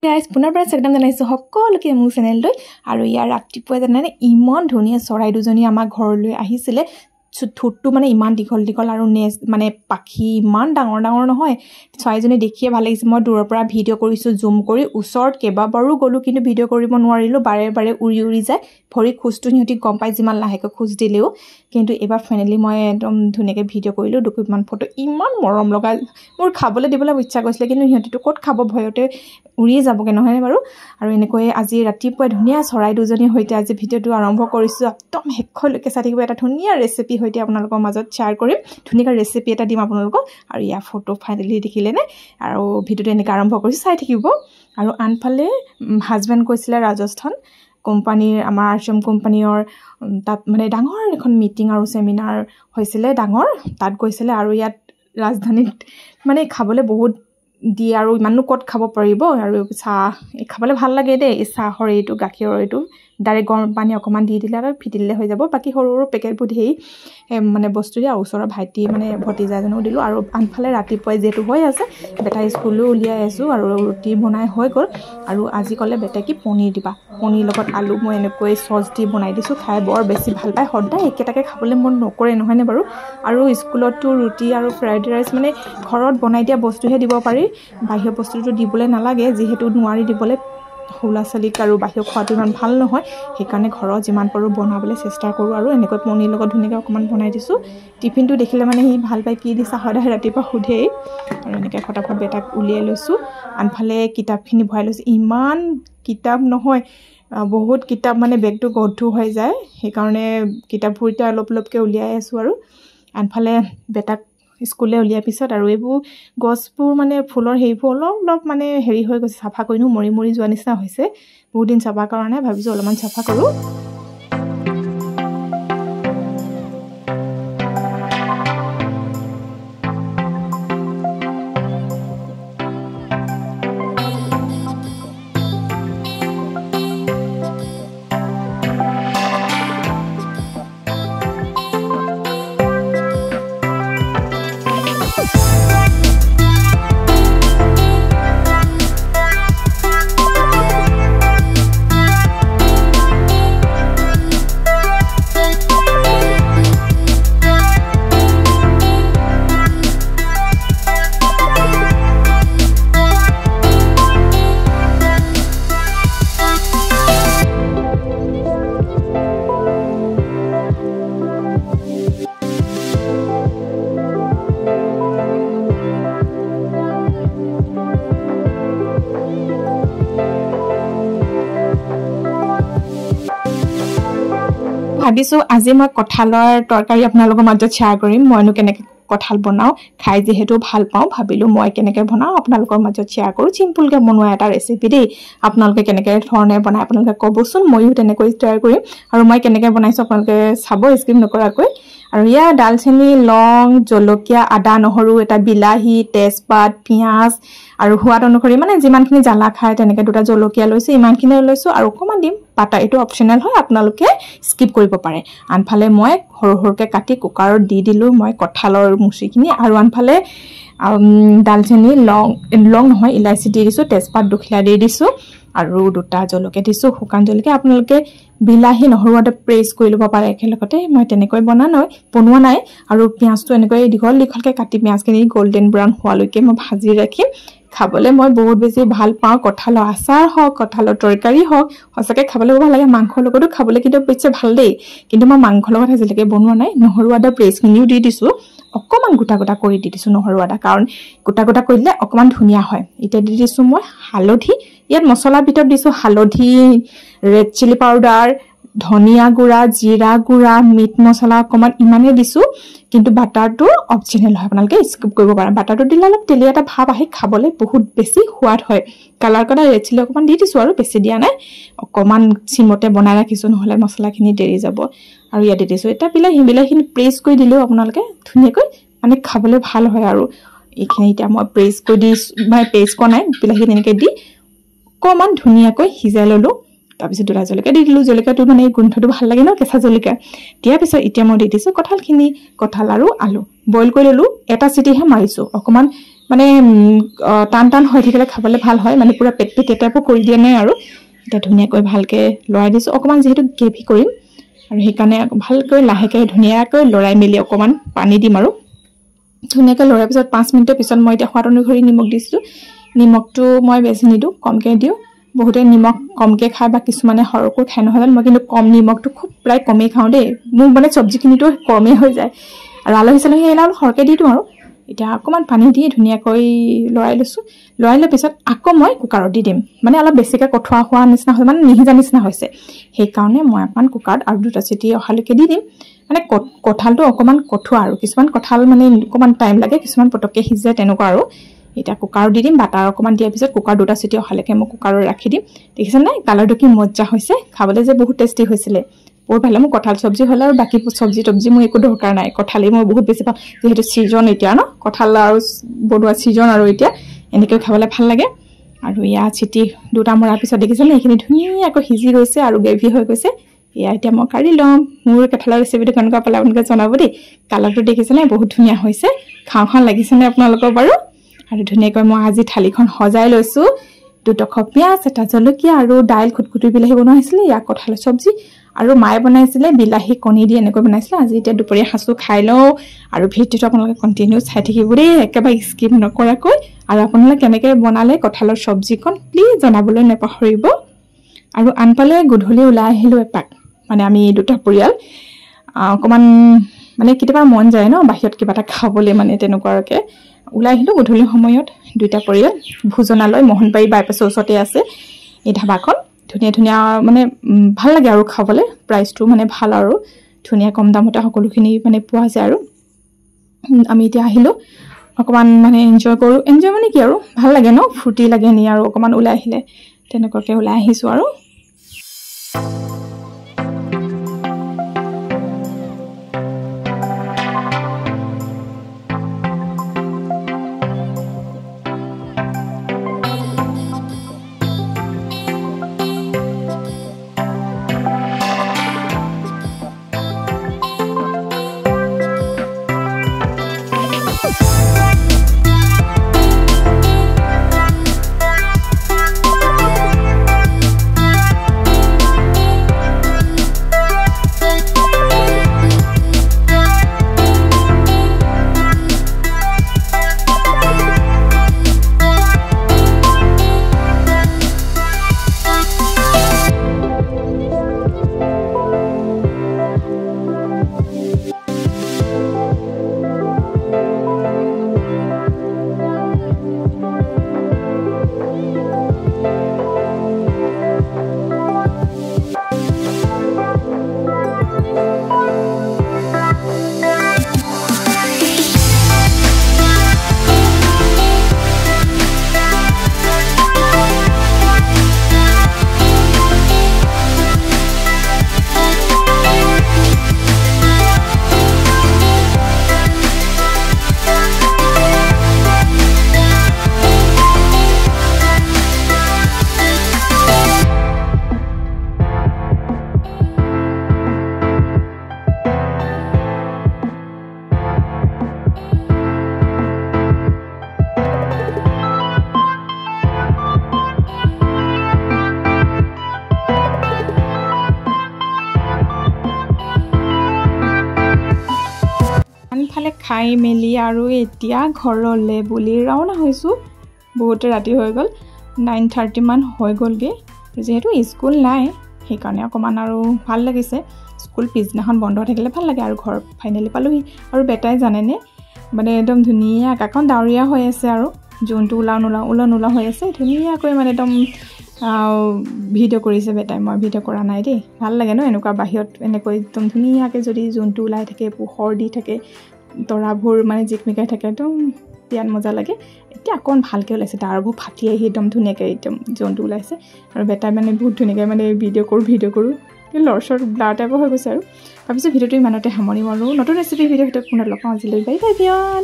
guys পুনৰবাৰ স্বাগতম জনাইছোঁ সকলোকে মোৰ চেনেললৈ আৰু ইয়াৰ ৰাতিপুৱা জানানে ইমান ধুনীয়া চৰাই দুজনী আমাৰ ঘৰলৈ আহিছিলে ঠোঁটটো মানে ইমান দীঘল দীঘল আৰু নেজ মানে পাখি ইমান ডাঙৰ ডাঙৰ নহয় চৰাইজনী দেখিয়ে ভাল লাগিছে মই দূৰৰ পৰা ভিডিঅ' কৰিছোঁ জুম কৰি ওচৰত কেইবাবাৰো গ'লোঁ কিন্তু ভিডিঅ' কৰিব নোৱাৰিলোঁ বাৰে বাৰে উৰি যায় ভৰি খোজটো সিহঁতি গম পাই যিমান লাহেকৈ খোজ দিলেও কিন্তু এবাৰ ফাইনেলি মই একদম ধুনীয়াকৈ ভিডিঅ' কৰিলোঁ দুকুমান ফটো ইমান মৰম লগা মোৰ খাবলৈ দিবলৈ ইচ্ছা কৰিছিলে কিন্তু সিহঁতিটো ক'ত খাব ভয়তে উৰিয়ে যাবগৈ নহয়নে বাৰু আৰু এনেকৈ আজি ৰাতিপুৱা ধুনীয়া চৰাই দুজনীৰ সৈতে আজি ভিডিঅ'টো আৰম্ভ কৰিছোঁ একদম শেষলৈকে চাই থাকিব এটা ধুনীয়া ৰেচিপি সৈতে আপোনালোকৰ মাজত শ্বেয়াৰ কৰিম ধুনীয়া ৰেচিপি এটা দিম আপোনালোকক আৰু ইয়াৰ ফটো ফাইনেলি দেখিলেনে আৰু ভিডিঅ'টো এনেকৈ আৰম্ভ কৰিছোঁ চাই থাকিব আৰু আনফালে হাজবেণ্ড কৈছিলে ৰাজস্থান কোম্পানীৰ আমাৰ আৰচম কোম্পানীৰ তাত মানে ডাঙৰ এখন মিটিং আৰু সেমিনাৰ হৈছিলে ডাঙৰ তাত গৈছিলে আৰু ইয়াত ৰাজধানীত মানে খাবলৈ বহুত দিয়ে আৰু ইমানো ক'ত খাব পাৰিব আৰু চাহ খাবলৈ ভাল লাগে দেই এই চাহৰ এইটো গাখীৰৰ এইটো ডাইৰেক্ট গৰম পানী অকণমান দি দিলে আৰু ফিটি দিলে হৈ যাব বাকী সৰু সৰু পেকেটবোৰ ধেই মানে বস্তু দিয়ে আৰু ওচৰৰ ভাইটি মানে ভতিজাজনকো দিলোঁ আৰু আনফালে ৰাতিপুৱাই যিহেতু হৈ আছে বেটা স্কুলো উলিয়াই আছোঁ আৰু ৰুটি বনাই হৈ গ'ল আৰু আজি ক'লে বেটা কি পনীৰ দিবা পনীৰ লগত আলু মই এনেকৈ চচ দি বনাই দিছোঁ খাই বৰ বেছি ভাল পায় সদায় একেটাকে খাবলৈ মন নকৰে নহয়নে বাৰু আৰু স্কুলতো ৰুটি আৰু ফ্ৰাইড ৰাইচ মানে ঘৰত বনাই দিয়া বস্তুহে দিব পাৰি বাহিৰৰ বস্তুটো দিবলৈ নালাগে যিহেতু নোৱাৰি দিবলৈ সৰু ল'ৰা ছোৱালীক আৰু বাহিৰত খোৱাটো ইমান ভাল নহয় সেইকাৰণে ঘৰত যিমান পাৰোঁ বনাবলৈ চেষ্টা কৰোঁ আৰু এনেকৈ পনীৰ লগত ধুনীয়াকৈ অকণমান বনাই দিছোঁ টিফিনটো দেখিলে মানে সি ভাল পায় কি দিছা সদায় ৰাতিপুৱা সোধেই আৰু এনেকৈ ফটাফট বেটাক উলিয়াই লৈছোঁ আনফালে কিতাপখিনি ভৰাই লৈছোঁ ইমান কিতাপ নহয় বহুত কিতাপ মানে বেগটো গধু হৈ যায় সেইকাৰণে কিতাপবোৰ এতিয়া অলপ অলপকৈ উলিয়াই আছোঁ আৰু আনফালে বেটাক স্কুললৈ উলিয়াৰ পিছত আৰু এইবোৰ গছবোৰ মানে ফুলৰ সেইবোৰ অলপ মানে হেৰি হৈ গৈছে চাফা কৰিনো মৰি মৰি যোৱা নিচিনা হৈছে বহুত দিন চাফা কৰা নাই ভাবিছোঁ অলপমান চাফা কৰোঁ ভাবিছোঁ আজি মই কঁঠালৰ তৰকাৰী আপোনালোকৰ মাজত শ্বেয়াৰ কৰিম মইনো কেনেকৈ কঁঠাল বনাওঁ খাই যিহেতু ভাল পাওঁ ভাবিলোঁ মই কেনেকৈ বনাওঁ আপোনালোকৰ মাজত শ্বেয়াৰ কৰোঁ চিম্পুলকৈ বনোৱা এটা ৰেচিপি দেই আপোনালোকে কেনেকৈ ধৰণে বনাই আপোনালোকে ক'বচোন ময়ো তেনেকৈ ট্ৰাই কৰিম আৰু মই কেনেকৈ বনাইছোঁ আপোনালোকে চাব স্কিপ নকৰাকৈ আৰু ইয়াৰ দালচেনি লং জলকীয়া আদা নহৰু এটা বিলাহী তেজপাত পিঁয়াজ আৰু সোৱাদ অনুসৰি মানে যিমানখিনি জ্বালা খায় তেনেকৈ দুটা জলকীয়া লৈছোঁ ইমানখিনি লৈছোঁ আৰু অকণমান দিম পাতা এইটো অপশ্যনেল হয় আপোনালোকে স্কিপ কৰিব পাৰে আনফালে মই সৰু সৰুকৈ কাটি কুকাৰত দি দিলোঁ মই কঁঠালৰ মুচিখিনি আৰু আনফালে দালচেনি লং নহয় ইলাচি দি দিছোঁ তেজপাত দুখিলা দি দিছোঁ আৰু দুটা জলকীয়া দিছোঁ শুকান জলকীয়া আপোনালোকে বিলাহী নহৰু এটা প্ৰেছ কৰি ল'ব পাৰে একেলগতে মই তেনেকৈ বনোৱা নাই আৰু পিঁয়াজটো এনেকৈ দীঘল দীঘলকৈ কাটি পিঁয়াজখিনি গল্ডেন ব্ৰাউন হোৱালৈকে মই ভাজি ৰাখিম খাবলৈ মই বহুত বেছি ভাল পাওঁ কঁঠালৰ আচাৰ হওক কঁঠালৰ তৰকাৰী হওক সঁচাকৈ খাবলৈ ভাল লাগে মাংসৰ লগতো খাবলৈ কিন্তু বেছি ভাল দেই কিন্তু মই মাংসৰ লগত আজিলৈকে বনোৱা নাই নহৰু আদা পেষ্টখিনিও দি দিছোঁ অকণমান গোটা গোটা কৰি দি দিছোঁ নহৰু আদা কাৰণ গোটা গোটা কৰি দিলে অকণমান ধুনীয়া হয় এতিয়া দি দিছোঁ মই হালধি ইয়াত মছলাৰ ভিতৰত দিছোঁ হালধি ৰেড চিলি পাউডাৰ ধনিয়া গুড়া জিৰা গুড়া মিট মছলা অকণমান ইমানেই দিছোঁ কিন্তু বাটাৰটো অপশ্যনেল হয় আপোনালোকে স্কিপ কৰিব পাৰে বাটাৰটো দিলে অলপ তেলীয়া এটা ভাৱ আহি খাবলৈ বহুত বেছি সোৱাদ হয় কালাৰ কৰা ৰেড চিলি অকণমান দি দিছোঁ আৰু বেছি দিয়া নাই অকণমান চিমতে বনাই ৰাখিছোঁ নহ'লে মছলাখিনি দেৰি যাব আৰু ইয়াত দি দিছোঁ এতিয়া বিলাহীখিনি প্ৰেছ কৰি দিলেও আপোনালোকে ধুনীয়াকৈ মানে খাবলৈ ভাল হয় আৰু এইখিনি এতিয়া মই প্ৰেছ কৰি দি মানে পেষ্ট কৰা নাই বিলাহীখিনি এনেকৈ দি অকণমান ধুনীয়াকৈ সিজাই ল'লোঁ তাৰপিছত দুটা জলকীয়া দি দিলোঁ জলকীয়াটো মানে গোন্ধটো ভাল লাগে ন কেঁচা জলকীয়া দিয়াৰ পিছত এতিয়া মই দি দিছোঁ কঁঠাল আৰু আলু বইল কৰি ল'লোঁ এটা চিটিহে মাৰিছোঁ অকণমান মানে টান টান হৈ থাকিলে খাবলৈ ভাল হয় মানে পুৰা পেট টাইপো কৰি দিয়া নাই আৰু এতিয়া ধুনীয়াকৈ ভালকৈ লৰাই দিছোঁ অকণমান যিহেতু গ্ৰেভি কৰিম আৰু সেইকাৰণে ভালকৈ লাহেকৈ ধুনীয়াকৈ লৰাই মেলি অকণমান পানী দিম আৰু ধুনীয়াকৈ লৰাৰ পিছত 5 মিনিটৰ পিছত মই এতিয়া সোৱাদ অনুসৰি নিমখ দিছিলোঁ নিমখটো মই বেছি নিদিওঁ কমকৈ দিওঁ বহুতে নিমখ কমকৈ খায় বা কিছুমানে সৰহকৈ খায় নহয় মই কিন্তু কম নিমখটো খুব প্ৰায় কমেই খাওঁ দেই মোৰ মানে চব্জিখিনিতো কমেই হৈ যায় আৰু আলহী চালহী আহিলে অলপ সৰহকৈ দি দিওঁ আৰু এতিয়া অকণমান পানী দি ধুনীয়াকৈ লৰাই লৈছোঁ লৰাই লোৱাৰ পিছত আকৌ মই কুকাৰত দি দিম মানে অলপ বেছিকৈ কঠোৱা হোৱা নিচিনা হয় মানে নিসিজা নিচিনা হৈছে সেইকাৰণে মই অকণমান কুকাৰত আৰু 2টা চিটি অহালৈকে দি দিম মানে কঁঠালটো অকণমান কঠোৱা আৰু কিছুমান কঁঠাল মানে অকণমান টাইম লাগে কিছুমান পটককৈ সিজে তেনেকুৱা আৰু এতিয়া কুকাৰত দি দিম বাটাৰ অকণমান দিয়াৰ পিছত কুকাৰ 2টা চিটি অহালৈকে মই কুকাৰত ৰাখি দিম দেখিছেনে নাই কালাৰটো কি মজা হৈছে খাবলৈ যে বহুত টেষ্টি হৈছিলে বহুত ভাল মোৰ কঁঠাল চব্জি হ'লে আৰু বাকী চব্জি মোৰ একো দৰকাৰ নাই কঁঠালেই মই বহুত বেছি পাওঁ যিহেতু ছিজন এতিয়া ন কঁঠাল আৰু বনোৱা ছিজন আৰু এতিয়া এনেকৈ খাবলৈ ভাল লাগে আৰু ইয়াত চিটি 2টা মৰাৰ পিছত দেখিছেনে এইখিনি ধুনীয়াকৈ সিজি গৈছে আৰু গ্ৰেভি হৈ গৈছে এয়া এতিয়া মই কাঢ়ি ল'ম মোৰ কঁঠালৰ ৰেচিপিটো কেনেকুৱা পালে আপোনালোকে জনাব দেই কালাৰটো দেখিছেনে বহুত ধুনীয়া হৈছে খাওঁ লাগিছেনে আপোনালোকৰ বাৰু আৰু ধুনীয়াকৈ মই আজি থালিখন সজাই লৈছোঁ 2 টুকুৰা পিঁয়াজ এটা জলকীয়া আৰু দাইল খুটখুটি বিলাহী বনোৱা হৈছিলে ইয়াক কঁঠালৰ চব্জি আৰু মায়ে বনাইছিলে বিলাহী কণী দি এনেকৈ বনাইছিলে আজি এতিয়া দুপৰীয়া সাঁজটো খাই লওঁ আৰু ভিডিঅ'টো আপোনালোকে কণ্টিনিউ চাই থাকিব দেই একেবাৰে স্কিপ নকৰাকৈ আৰু আপোনালোকে কেনেকৈ বনালে কঁঠালৰ চব্জিখন প্লিজ জনাবলৈ নাপাহৰিব আৰু আনফালে গধূলি ওলাই আহিলোঁ এপাক মানে আমি 2টা পৰিয়াল অকণমান মানে কেতিয়াবা মন যায় ন বাহিৰত কিবা এটা খাবলৈ মানে তেনেকুৱাকৈ ওলাই আহিলোঁ গধূলি সময়ত 2টা পৰিয়াল ভোজনালয় মোহনবাৰী বাইপাছৰ ওচৰতে আছে এই ধাবাখন ধুনীয়া মানে ভাল লাগে আৰু খাবলৈ প্ৰাইচটো মানে ভাল আৰু ধুনীয়া কম দামতে সকলোখিনি মানে পোৱা যায় আৰু আমি এতিয়া আহিলোঁ অকণমান মানে এনজয় মানে কি আৰু ভাল লাগে ন ফূৰ্তি লাগে নি আৰু অকণমান ওলাই আহিলে তেনেকুৱাকৈ ওলাই আহিছোঁ আৰু খাই মেলি আৰু এতিয়া ঘৰলৈ বুলি ৰাওনা হৈছোঁ বহুত ৰাতি হৈ গ'ল 9:30 মান হৈ গ'লগে যেহেতু স্কুল নাই সেইকাৰণে অকণমান আৰু ভাল লাগিছে স্কুল পিছদিনাখন বন্ধ থাকিলে ভাল লাগে আৰু ঘৰ ফাইনেলি পালোহি আৰু বেটাই জানেনে মানে একদম ধুনীয়া আকাশখন ডাৱৰীয়া হৈ আছে আৰু জোনটো ওলা হৈ আছে ধুনীয়াকৈ মানে একদম ভিডিঅ' কৰিছে বেটাই মই ভিডিঅ' কৰা নাই দেই ভাল লাগে ন এনেকুৱা বাহিৰত এনেকৈ একদম ধুনীয়াকৈ যদি জোনটো ওলাই থাকে পোহৰ দি থাকে তৰাবোৰ মানে জিকমিকাই থাকে একদম বিৰাট মজা লাগে এতিয়া অকণ ভালকৈ ওলাইছে তাৰবোৰ ফাটি আহি একদম ধুনীয়াকৈ একদম জোনটো ওলাইছে আৰু বেটাই মানে বহুত ধুনীয়াকৈ মানে ভিডিঅ' কৰোঁ লৰচৰ ব্লাৰ টাইপৰ হৈ গৈছে আৰু ভাবিছোঁ ভিডিঅ'টো ইমানতে সামৰি মাৰোঁ নতুন ৰেচিপি ভিডিঅ' ভিতৰত পুনৰ লগ পাওঁ আজিলৈ বাই বাই বিয়ন